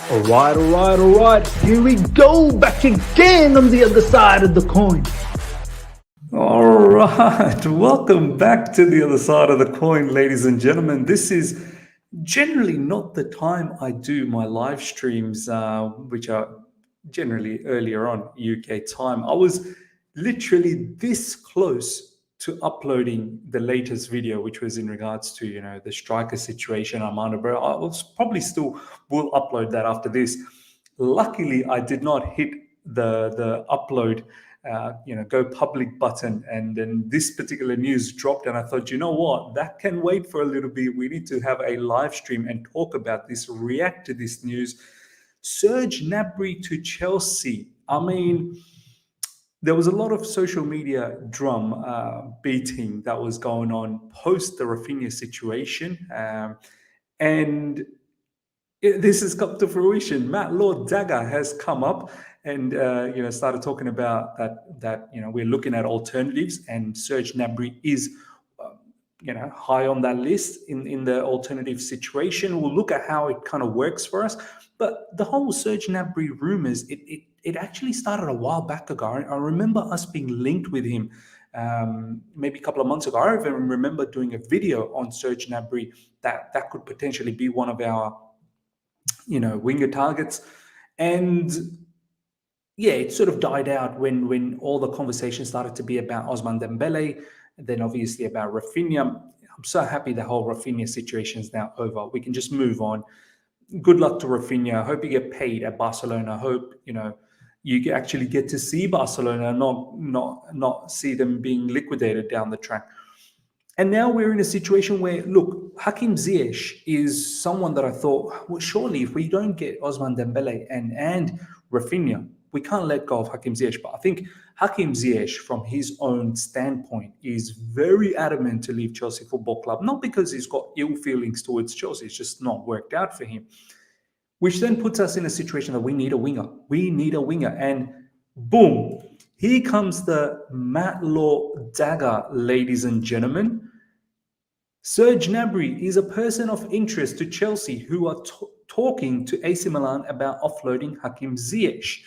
All right. Here we go, back again on the other side of the coin. All right, welcome back to the other side of the coin, ladies and gentlemen. This is generally not the time I do my live streams, which are generally earlier on UK time. I was literally this close to uploading the latest video, which was in regards to the striker situation I'm under. But I was probably still will upload that after this. Luckily, I did not hit the upload go public button, and then this particular news dropped, and I thought, you know what, that can wait for a little bit. We need to have a live stream and talk about this, react to this news. Serge Gnabry to Chelsea. I mean, there was a lot of social media drum beating that was going on post the Raphinha situation, and this has come to fruition. Matt Lord Dagger has come up and started talking about that we're looking at alternatives, and Serge Gnabry is high on that list in the alternative situation. We'll look at how it kind of works for us. But the whole Serge Gnabry rumors, it actually started a while back ago. I remember us being linked with him maybe a couple of months ago. I even remember doing a video on Serge Gnabry that could potentially be one of our winger targets. And yeah, it sort of died out when all the conversation started to be about Ousmane Dembele, and then obviously about Raphinha. I'm so happy the whole Raphinha situation is now over. We can just move on. Good luck to Raphinha. I hope you get paid at Barcelona. I hope you actually get to see Barcelona, not see them being liquidated down the track. And now we're in a situation where, look, Hakim Ziyech is someone that I thought, well, surely if we don't get Ousmane Dembele and Raphinha, we can't let go of Hakim Ziyech. But I think Hakim Ziyech, from his own standpoint, is very adamant to leave Chelsea Football Club, not because he's got ill feelings towards Chelsea, it's just not worked out for him, which then puts us in a situation that we need a winger. We need a winger. And boom, here comes the Matt Law dagger, ladies and gentlemen. Serge Gnabry is a person of interest to Chelsea who are talking to AC Milan about offloading Hakim Ziyech.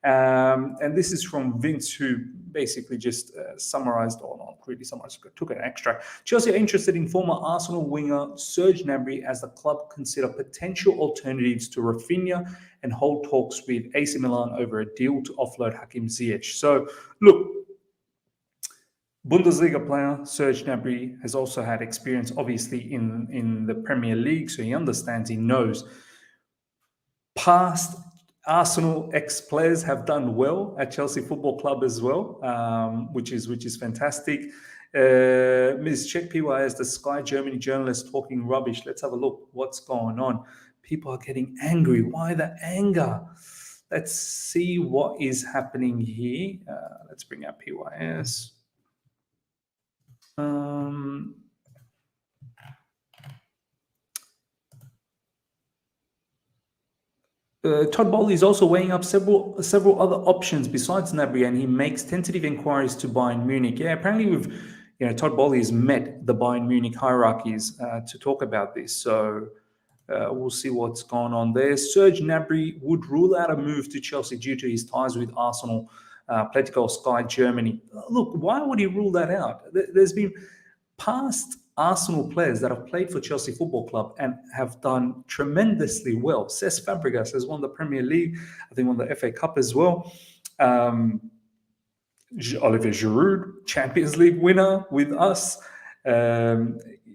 And this is from Vince, who basically just summarized, or not really summarized, took an extract. Chelsea are interested in former Arsenal winger Serge Gnabry as the club consider potential alternatives to Raphinha and hold talks with AC Milan over a deal to offload Hakim Ziyech. So, look, Bundesliga player Serge Gnabry has also had experience, obviously, in the Premier League, so he understands, he knows. Past Arsenal ex-players have done well at Chelsea Football Club as well, which is fantastic. MIZ, check PYS, the Sky Germany journalist talking rubbish. Let's have a look. What's going on? People are getting angry. Why the anger? Let's see what is happening here. Let's bring out PYS. Todd Bowley is also weighing up several other options besides Gnabry, and he makes tentative inquiries to Bayern Munich. Yeah, apparently Todd Bowley has met the Bayern Munich hierarchies to talk about this. So we'll see what's going on there. Serge Gnabry would rule out a move to Chelsea due to his ties with Arsenal. Political Sky Germany. Look, why would he rule that out? There's been past Arsenal players that have played for Chelsea Football Club and have done tremendously well. Cesc Fabregas has won the Premier League, I think won the FA Cup as well. Olivier Giroud, Champions League winner with us.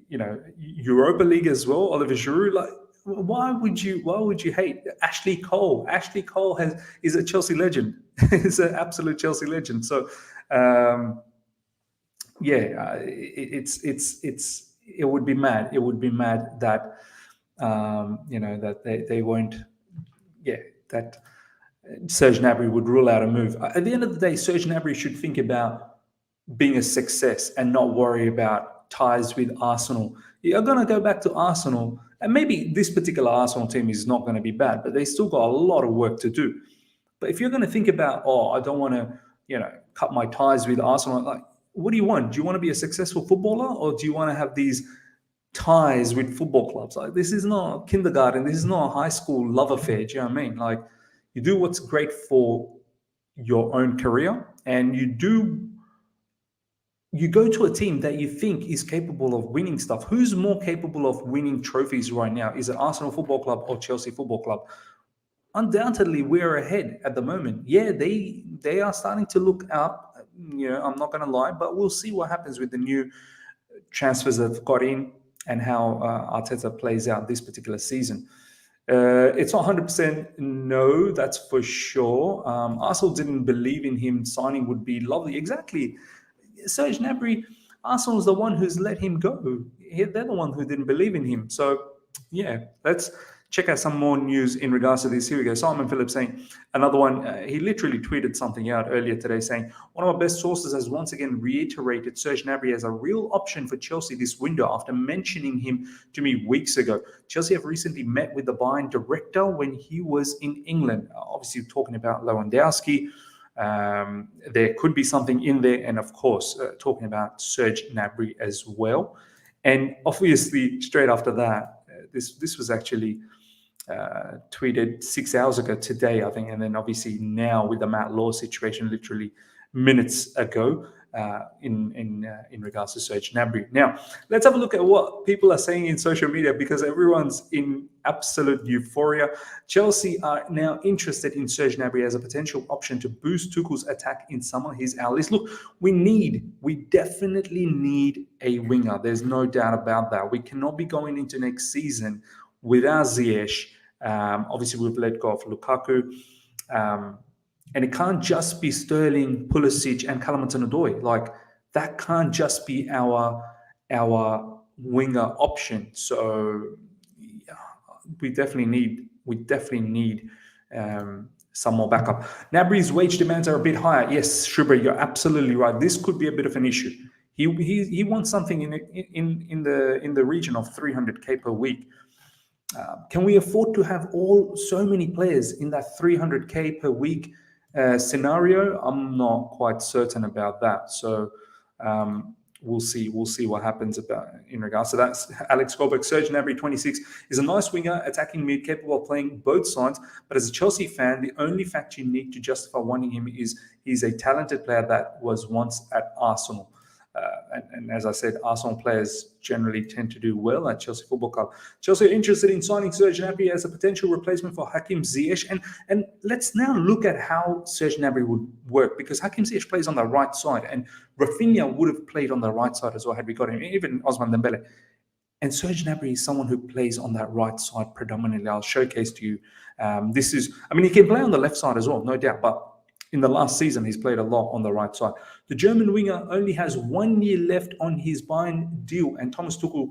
Europa League as well. Olivier Giroud, like, why would you hate Ashley Cole? Ashley Cole is a Chelsea legend. He's an absolute Chelsea legend. So it would be mad. It would be mad that that they won't. Yeah, that Serge Gnabry would rule out a move. At the end of the day, Serge Gnabry should think about being a success and not worry about ties with Arsenal. You're going to go back to Arsenal, and maybe this particular Arsenal team is not going to be bad, but they still got a lot of work to do. But if you're going to think about, I don't want to, cut my ties with Arsenal, like, what do you want? Do you want to be a successful footballer, or do you want to have these ties with football clubs. Like, this is not kindergarten. This is not a high school love affair. Do you know what I mean? Like, you do what's great for your own career, and you go to a team that you think is capable of winning stuff. Who's more capable of winning trophies right now? Is it Arsenal Football Club or Chelsea Football Club? Undoubtedly, we're ahead at the moment. Yeah, they are starting to look up. I'm not going to lie, but we'll see what happens with the new transfers that have got in and how Arteta plays out this particular season. It's not 100% no, that's for sure. Arsenal didn't believe in him. Signing would be lovely. Exactly. Serge Gnabry, Arsenal's the one who's let him go. They're the one who didn't believe in him. So, yeah, let's check out some more news in regards to this. Here we go. Simon Phillips saying, another one, he literally tweeted something out earlier today saying, one of our best sources has once again reiterated Serge Gnabry as a real option for Chelsea this window after mentioning him to me weeks ago. Chelsea have recently met with the Bayern director when he was in England. Obviously, talking about Lewandowski. There could be something in there, and of course, talking about Serge Gnabry as well. And obviously, straight after that, this was actually tweeted 6 hours ago today, I think, and then obviously now with the Matt Law situation, literally minutes ago, in regards to Serge Gnabry. Now, let's have a look at what people are saying in social media, because everyone's in absolute euphoria. Chelsea are now interested in Serge Gnabry as a potential option to boost Tuchel's attack in summer. Here's our list. Look, we definitely need a winger. There's no doubt about that. We cannot be going into next season without Ziyech. Obviously, we've let go of Lukaku. And it can't just be Sterling, Pulisic, and Callum Hudson-Odoi. Like, that can't just be our winger option. So yeah, we definitely need some more backup. Gnabry's wage demands are a bit higher. Yes, Schubert, you're absolutely right. This could be a bit of an issue. He wants something in the region of 300k per week. Can we afford to have so many players in that 300k per week scenario? I'm not quite certain about that. So we'll see what happens in regards to that. Alex Goldberg, Serge Gnabry, 26, is a nice winger, attacking mid, capable of playing both sides. But as a Chelsea fan, the only fact you need to justify wanting him is he's a talented player that was once at Arsenal. And as I said, Arsenal players generally tend to do well at Chelsea Football Club. Chelsea are interested in signing Serge Gnabry as a potential replacement for Hakim Ziyech. And let's now look at how Serge Gnabry would work, because Hakim Ziyech plays on the right side, and Raphinha would have played on the right side as well had we got him, even Ousmane Dembele. And Serge Gnabry is someone who plays on that right side predominantly. I'll showcase to you. He can play on the left side as well, no doubt, but in the last season, he's played a lot on the right side. The German winger only has 1 year left on his Bayern deal, and Thomas Tuchel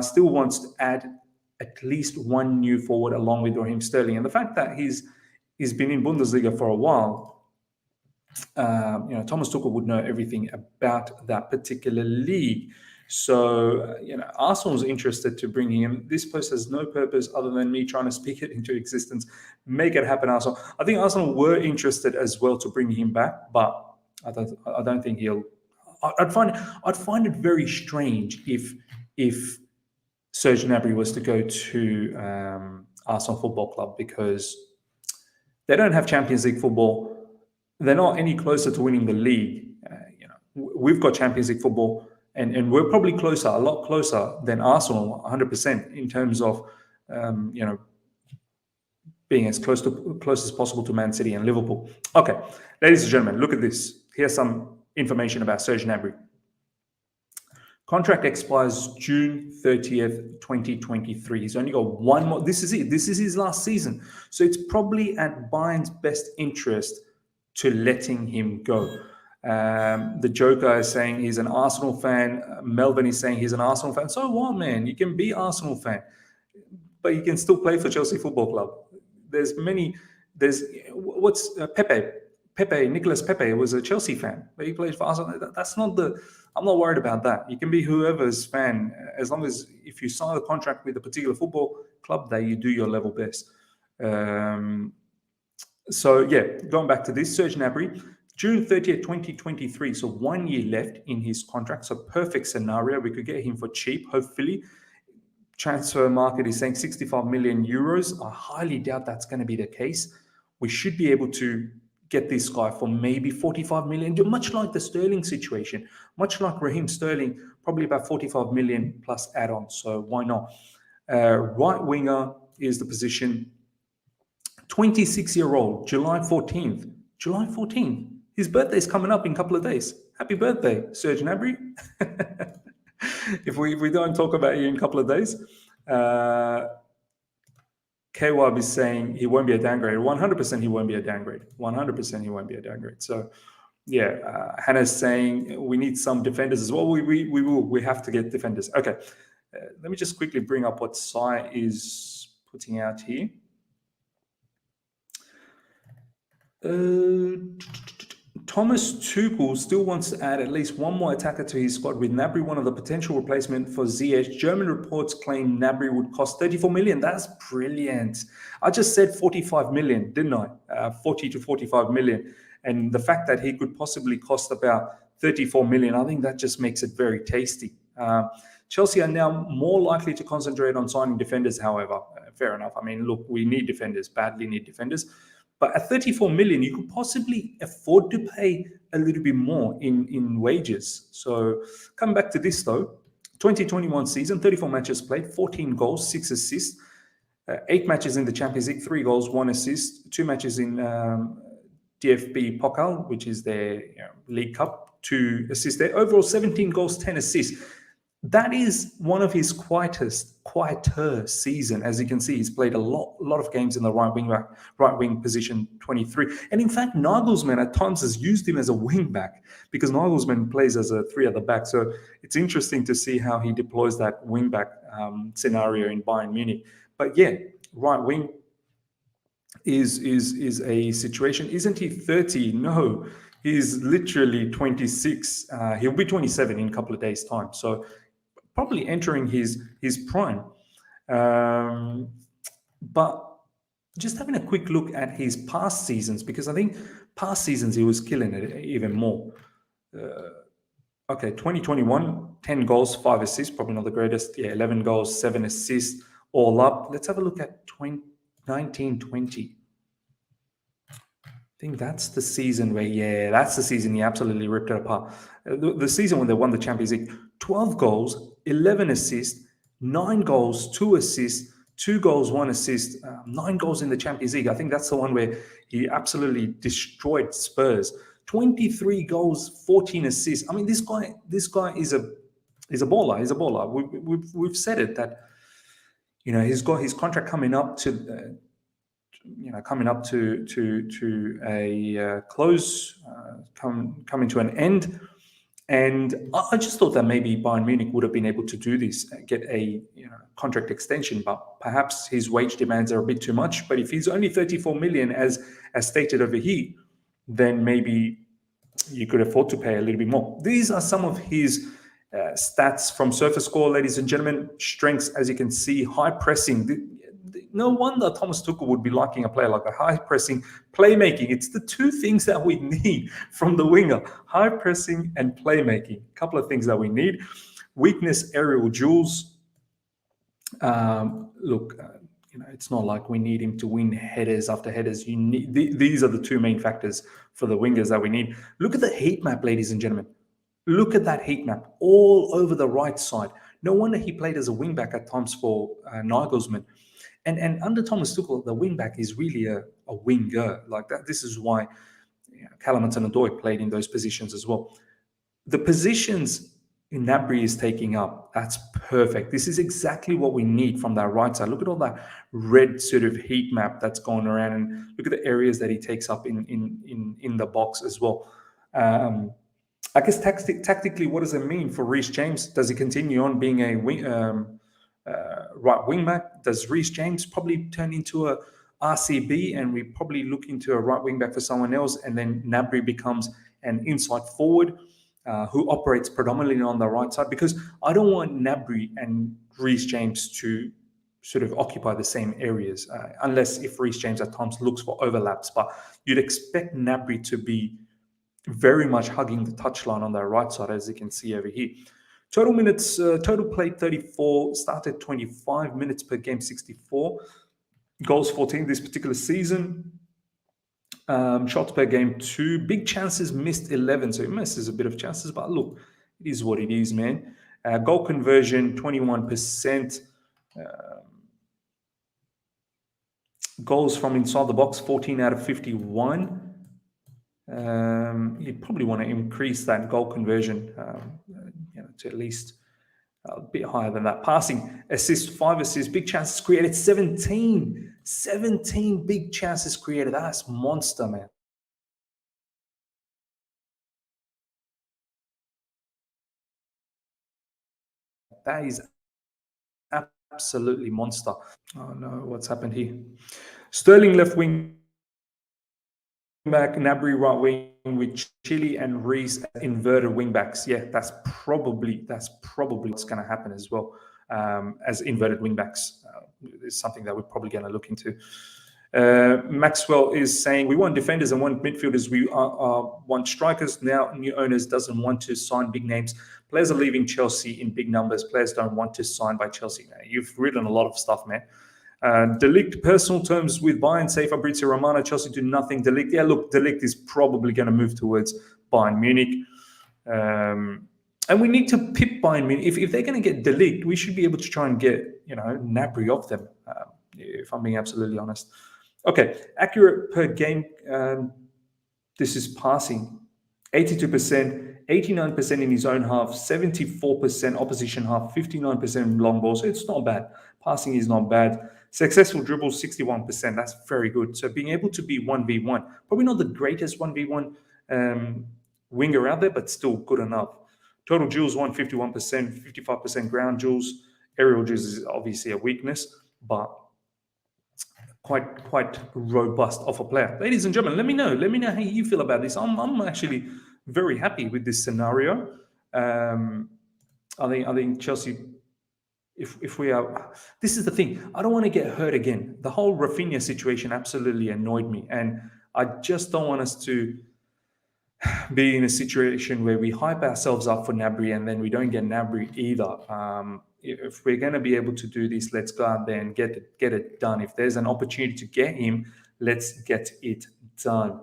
still wants to add at least one new forward along with Raheem Sterling. And the fact that he's been in Bundesliga for a while, Thomas Tuchel would know everything about that particular league. So, Arsenal's interested to bring him. This post has no purpose other than me trying to speak it into existence. Make it happen, Arsenal. I think Arsenal were interested as well to bring him back, but I don't think he'll. I'd find it very strange if Serge Gnabry was to go to Arsenal Football Club, because they don't have Champions League football. They're not any closer to winning the league. We've got Champions League football. And we're probably a lot closer than Arsenal, 100%, in terms of, being as close as possible to Man City and Liverpool. Okay, ladies and gentlemen, look at this. Here's some information about Serge Gnabry. Contract expires June 30th, 2023. He's only got one more. This is it. This is his last season. So it's probably at Bayern's best interest to letting him go. The Joker is saying he's an Arsenal fan. Melvin is saying he's an Arsenal fan. So what, man? You can be Arsenal fan, but you can still play for Chelsea Football Club. Nicolas Pepe was a Chelsea fan, but he played for Arsenal. I'm not worried about that. You can be whoever's fan, as long as if you sign a contract with a particular football club, that you do your level best. So yeah, going back to this, Serge Gnabry, June 30th, 2023. So 1 year left in his contract. So perfect scenario. We could get him for cheap, hopefully. Transfer market is saying 65 million euros. I highly doubt that's going to be the case. We should be able to get this guy for maybe 45 million, much like the Sterling situation, much like Raheem Sterling, probably about 45 million plus add-ons. So why not? Right winger is the position. 26-year-old, July 14th. July 14th. His birthday's coming up in a couple of days. Happy birthday, Serge Gnabry. if we don't talk about you in a couple of days. KWAB is saying he won't be a downgrade. 100% he won't be a downgrade. 100% he won't be a downgrade. So, yeah, Hannah's saying we need some defenders as well. We have to get defenders. Okay, let me just quickly bring up what Sai is putting out here. Thomas Tuchel still wants to add at least one more attacker to his squad, with Gnabry one of the potential replacement for Ziyech. German reports claim Gnabry would cost 34 million. That's brilliant. I just said 45 million, didn't I? 40 to 45 million. And the fact that he could possibly cost about 34 million, I think that just makes it very tasty. Chelsea are now more likely to concentrate on signing defenders, however. Fair enough. I mean, look, we need defenders, badly need defenders. But at 34 million, you could possibly afford to pay a little bit more in wages. So coming back to this though, 2021 season, 34 matches played, 14 goals, 6 assists, 8 matches in the Champions League, 3 goals, 1 assist, 2 matches in DFB Pokal, which is their League Cup, 2 assists there. Overall, 17 goals, 10 assists. That is one of his quieter season. As you can see, he's played a lot of games in the right wing position, 23. And in fact, Nagelsmann at times has used him as a wing back, because Nagelsmann plays as a 3 at the back. So it's interesting to see how he deploys that wing back scenario in Bayern Munich. But yeah, right wing is a situation. Isn't he 30? No, he's literally 26. He'll be 27 in a couple of days' time. So probably entering his prime. But just having a quick look at his past seasons, because I think past seasons he was killing it even more. Okay, 2021, 10 goals, 5 assists, probably not the greatest. Yeah, 11 goals, 7 assists, all up. Let's have a look at 1920. I think that's the season where, that's the season he absolutely ripped it apart. The season when they won the Champions League, 12 goals, 11 assists, 9 goals, 2 assists, 2 goals, 1 assist, 9 goals in the Champions League. I think that's the one where he absolutely destroyed Spurs. 23 goals, 14 assists. I mean, this guy is a baller. He's a baller. We've said it that he's got his contract coming up to. Coming up to a close, coming to an end. And I just thought that maybe Bayern Munich would have been able to do this, get a contract extension, but perhaps his wage demands are a bit too much. But if he's only 34 million, as stated over here, then maybe you could afford to pay a little bit more. These are some of his stats from SofaScore, ladies and gentlemen. Strengths, as you can see, high pressing. No wonder Thomas Tuchel would be liking a player like a high pressing, playmaking. It's the 2 things that we need from the winger: high pressing and playmaking. A couple of things that we need. Weakness, aerial duels. Look, it's not like we need him to win headers after headers. These are the 2 main factors for the wingers that we need. Look at the heat map, ladies and gentlemen. Look at that heat map all over the right side. No wonder he played as a wing back at times for Nagelsmann. And under Thomas Tuchel, the wingback is really a winger like that. This is why Callum Hudson-Odoi played in those positions as well. The positions Gnabry is taking up, that's perfect. This is exactly what we need from that right side. Look at all that red sort of heat map that's going around, and look at the areas that he takes up in the box as well. I guess tactically, what does it mean for Reece James? Does he continue on being a right wing back? Does Reece James probably turn into a RCB and we probably look into a right wing back for someone else, and then Gnabry becomes an inside forward who operates predominantly on the right side? Because I don't want Gnabry and Reece James to sort of occupy the same areas, unless if Reece James at times looks for overlaps. But you'd expect Gnabry to be very much hugging the touchline on that right side, as you can see over here. Total minutes, total played 34, started 25 minutes per game, 64. Goals 14 this particular season. Shots per game 2. Big chances missed 11, so he misses a bit of chances, but look, it is what it is, man. Goal conversion 21%. Goals from inside the box 14 out of 51. You probably want to increase that goal conversion to at least a bit higher than that. Passing, assists, 5 assists, big chances created, 17 big chances created. That's monster, man. That is absolutely monster. Oh no, what's happened here? Sterling left wing back, Gnabry right wing with Chile and Reese inverted wing backs. Yeah, that's probably what's going to happen as well, as inverted wing backs. Is something that we're probably going to look into. Maxwell is saying we want defenders and want midfielders. We want strikers. Now new owners doesn't want to sign big names. Players are leaving Chelsea in big numbers. Players don't want to sign by Chelsea. Now, you've written a lot of stuff, man. De Ligt, personal terms with Bayern, say Fabrizio Romano, Chelsea do nothing. De Ligt, yeah, look, De Ligt is probably going to move towards Bayern Munich. And we need to pip Bayern Munich. If they're going to get De Ligt, we should be able to try and get, Gnabry off them, if I'm being absolutely honest. Okay, accurate per game. This is passing. 82%, 89% in his own half, 74% opposition half, 59% long ball. So it's not bad. Passing is not bad. Successful dribbles, 61%. That's very good. So being able to be 1v1, probably not the greatest 1v1 winger out there, but still good enough. Total duels, 151%, 55% ground duels. Aerial duels is obviously a weakness, but quite robust of a player. Ladies and gentlemen, let me know how you feel about this. I'm actually very happy with this scenario. I think Chelsea, if we are, this is the thing, I don't want to get hurt again. The whole Raphinha situation absolutely annoyed me, and I just don't want us to be in a situation where we hype ourselves up for Gnabry and then we don't get Gnabry either. If we're going to be able to do this, let's go out there and get it done. If there's an opportunity to get him, let's get it done.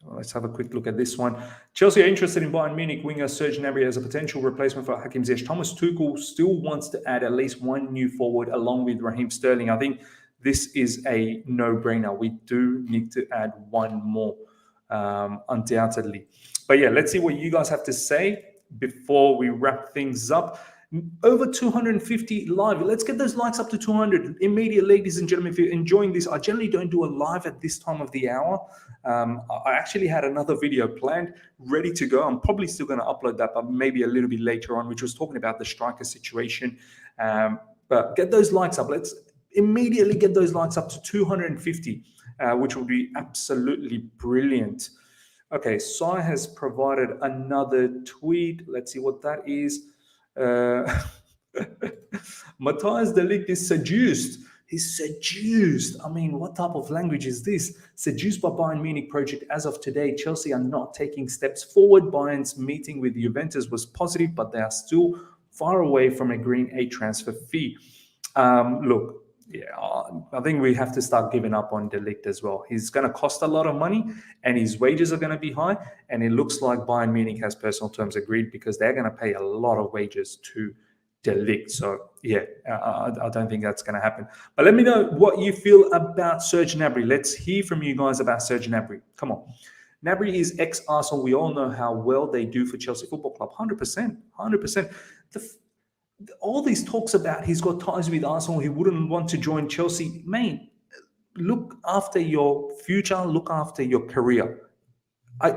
Let's have a quick look at this one. Chelsea are interested in Bayern Munich winger Serge Gnabry as a potential replacement for Hakim Ziyech. Thomas Tuchel still wants to add at least one new forward along with Raheem Sterling. I think this is a no-brainer. We do need to add one more, undoubtedly. But yeah, let's see what you guys have to say before we wrap things up. Over 250 live. Let's get those likes up to 200 immediate, ladies and gentlemen. If you're enjoying this, I generally don't do a live at this time of the hour. I actually had another video planned, ready to go. I'm probably still going to upload that, but maybe a little bit later on, which was talking about the striker situation. But get those likes up. Let's immediately get those likes up to 250, which will be absolutely brilliant. Okay, Sai has provided another tweet. Let's see what that is. Matthias de Ligt is seduced. He's seduced. I mean, what type of language is this? Seduced by Bayern Munich project. As of today, Chelsea are not taking steps forward. Bayern's meeting with Juventus was positive, but they are still far away from agreeing a transfer fee. Look, yeah, I think we have to start giving up on De Ligt as well. He's going to cost a lot of money and his wages are going to be high. And it looks like Bayern Munich has personal terms agreed because they're going to pay a lot of wages to De Ligt. So, yeah, I don't think that's going to happen. But let me know what you feel about Serge Gnabry. Let's hear from you guys about Serge Gnabry. Come on. Gnabry is ex-Arsenal. We all know how well they do for Chelsea Football Club. 100%. All these talks about he's got ties with Arsenal, he wouldn't want to join Chelsea. Mate, look after your future, look after your career.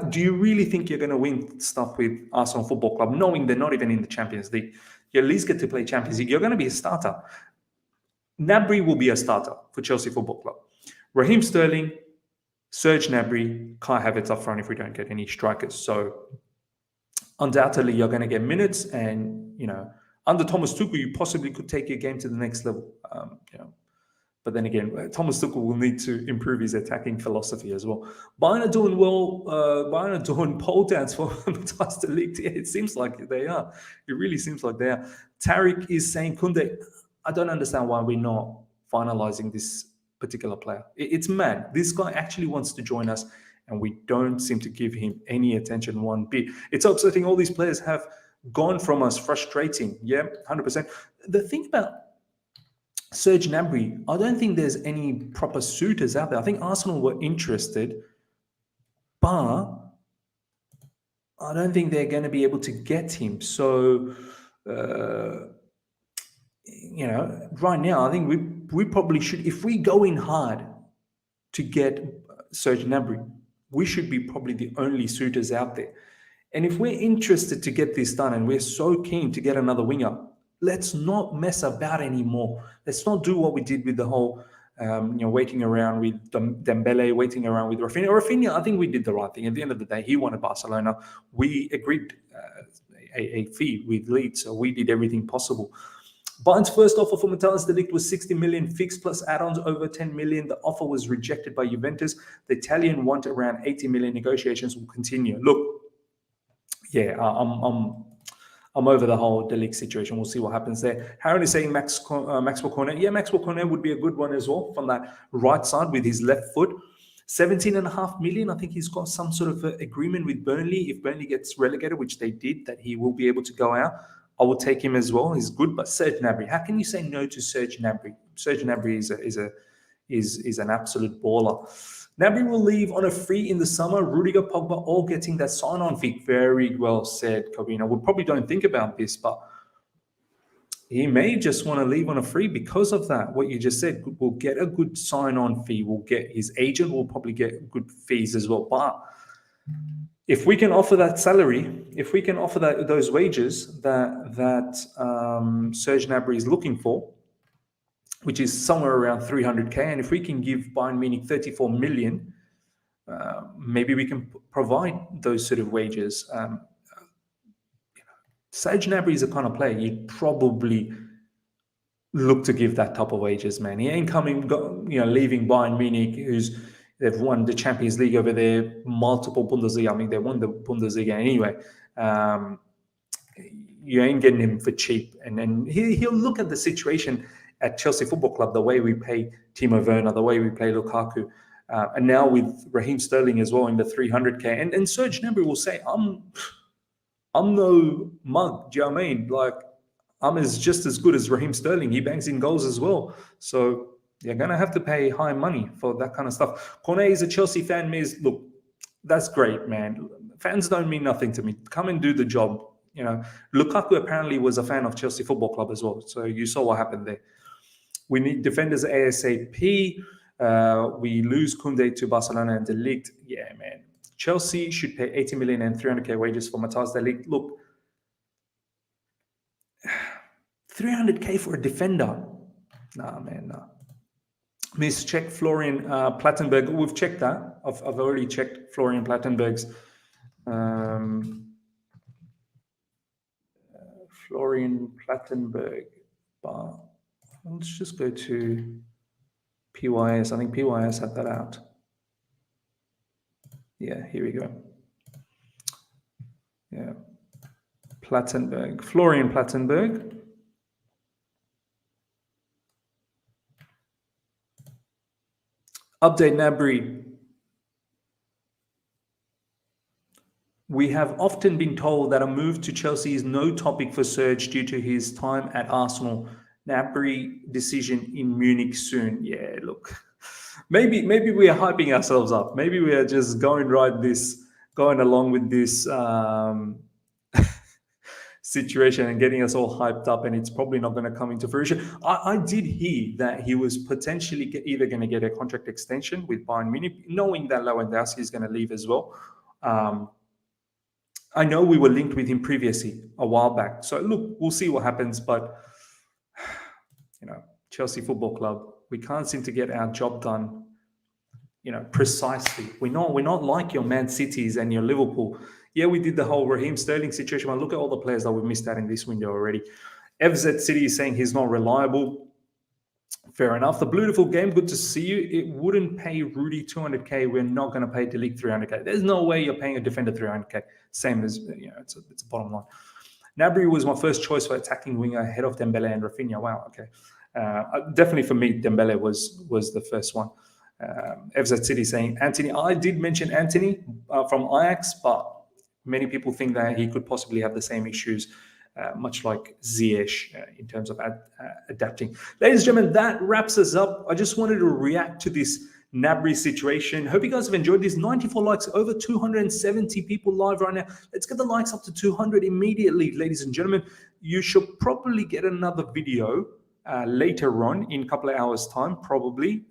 Do you really think you're going to win stuff with Arsenal Football Club, knowing they're not even in the Champions League? You at least get to play Champions League. You're going to be a starter. Gnabry will be a starter for Chelsea Football Club. Raheem Sterling, Serge Gnabry, Kai Havertz up front if we don't get any strikers. So undoubtedly, you're going to get minutes and, under Thomas Tuchel, you possibly could take your game to the next level. But then again, Thomas Tuchel will need to improve his attacking philosophy as well. Bayern are doing well. Bayern are doing pole dance for Matthias de Ligt. Yeah, it seems like they are. It really seems like they are. Tariq is saying, Kunde, I don't understand why we're not finalizing this particular player. It's mad. This guy actually wants to join us, and we don't seem to give him any attention one bit. It's upsetting. All these players have gone from us, frustrating. Yeah, 100%. The thing about Serge Gnabry, I don't think there's any proper suitors out there. I think Arsenal were interested, but I don't think they're going to be able to get him. So, right now, I think we probably should, if we go in hard to get Serge Gnabry, we should be probably the only suitors out there. And if we're interested to get this done and we're so keen to get another winger, let's not mess about anymore. Let's not do what we did with the whole, waiting around with Dembele, waiting around with Raphinha. Raphinha, I think we did the right thing. At the end of the day, he wanted Barcelona. We agreed a fee with Leeds, so we did everything possible. Bayern's first offer for Matthias de Ligt was 60 million fixed plus add-ons over 10 million. The offer was rejected by Juventus. The Italian want around 80 million. Negotiations will continue. Look, yeah, I'm over the whole de Ligt situation. We'll see what happens there. Harron is saying Maxwell Cornet. Yeah, Maxwell Cornet would be a good one as well from that right side with his left foot. 17.5 million. I think he's got some sort of agreement with Burnley. If Burnley gets relegated, which they did, that he will be able to go out. I will take him as well. He's good. But Serge Gnabry, how can you say no to Serge Gnabry? Serge Gnabry is an absolute baller. Gnabry will leave on a free in the summer. Rudiger, Pogba, all getting that sign-on fee. Very well said, Kobina. We probably don't think about this, but he may just want to leave on a free because of that. What you just said, we'll get a good sign-on fee. We'll get his agent will probably get good fees as well. But if we can offer that salary, if we can offer those wages that Serge Gnabry is looking for, which is somewhere around 300k, and if we can give Bayern Munich 34 million, maybe we can provide those sort of wages. Serge Gnabry is a kind of player you'd probably look to give that type of wages, man. He ain't leaving Bayern Munich, they've won the Champions League over there, multiple Bundesliga. I mean, they won the Bundesliga anyway. You ain't getting him for cheap. And he'll look at the situation at Chelsea Football Club, the way we pay Timo Werner, the way we pay Lukaku, and now with Raheem Sterling as well in the 300k. And Serge Gnabry will say, I'm no mug. Do you know what I mean? Like, I'm just as good as Raheem Sterling. He bangs in goals as well. So you're going to have to pay high money for that kind of stuff. Cornet is a Chelsea fan. MIZ, look, that's great, man. Fans don't mean nothing to me. Come and do the job. Lukaku apparently was a fan of Chelsea Football Club as well. So you saw what happened there. We need defenders ASAP. We lose Koundé to Barcelona and de Ligt. Yeah, man. Chelsea should pay 80 million and 300k wages for Matthias de Ligt. Look, 300k for a defender. Nah, man, nah. Miss, check Florian Plattenberg. We've checked that. I've already checked Florian Plattenberg's. Florian Plattenberg. But let's just go to PYS. I think PYS had that out. Yeah, here we go. Yeah. Plattenberg. Florian Plattenberg. Update Gnabry. We have often been told that a move to Chelsea is no topic for Serge due to his time at Arsenal. Gnabry decision in Munich soon. Yeah, look, maybe we are hyping ourselves up. Maybe we are just going along with this situation and getting us all hyped up, and it's probably not going to come into fruition. I did hear that he was potentially either going to get a contract extension with Bayern Munich, knowing that Lewandowski is going to leave as well. I know we were linked with him previously a while back. So look, we'll see what happens. But Chelsea Football Club, we can't seem to get our job done, precisely. We're not like your Man Cities and your Liverpool. Yeah, we did the whole Raheem Sterling situation, but look at all the players that we missed out in this window already. FZ City is saying he's not reliable. Fair enough. The Beautiful Game, good to see you. It wouldn't pay Rudy 200K. We're not going to pay Delic 300K. There's no way you're paying a defender 300K. Same as, it's a bottom line. Gnabry was my first choice for attacking winger ahead of Dembele and Raphinha. Wow, okay. Definitely for me, Dembele was the first one. FZ City saying Anthony. I did mention Anthony from Ajax, but many people think that he could possibly have the same issues, much like Ziyech in terms of adapting. Ladies and gentlemen, that wraps us up. I just wanted to react to this Gnabry situation. Hope you guys have enjoyed this. 94 likes, over 270 people live right now. Let's get the likes up to 200 immediately, ladies and gentlemen. You should probably get another video later on in a couple of hours' time, probably.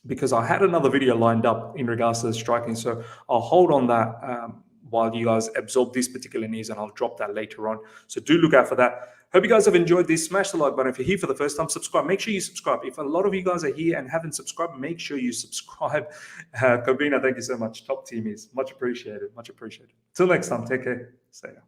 Because I had another video lined up in regards to the striking. So I'll hold on that while you guys absorb this particular news, and I'll drop that later on. So do look out for that. Hope you guys have enjoyed this. Smash the like button. If you're here for the first time, subscribe. Make sure you subscribe. If a lot of you guys are here and haven't subscribed, make sure you subscribe. Kobina, thank you so much. Top team is much appreciated. Much appreciated. Till next time, take care. See ya.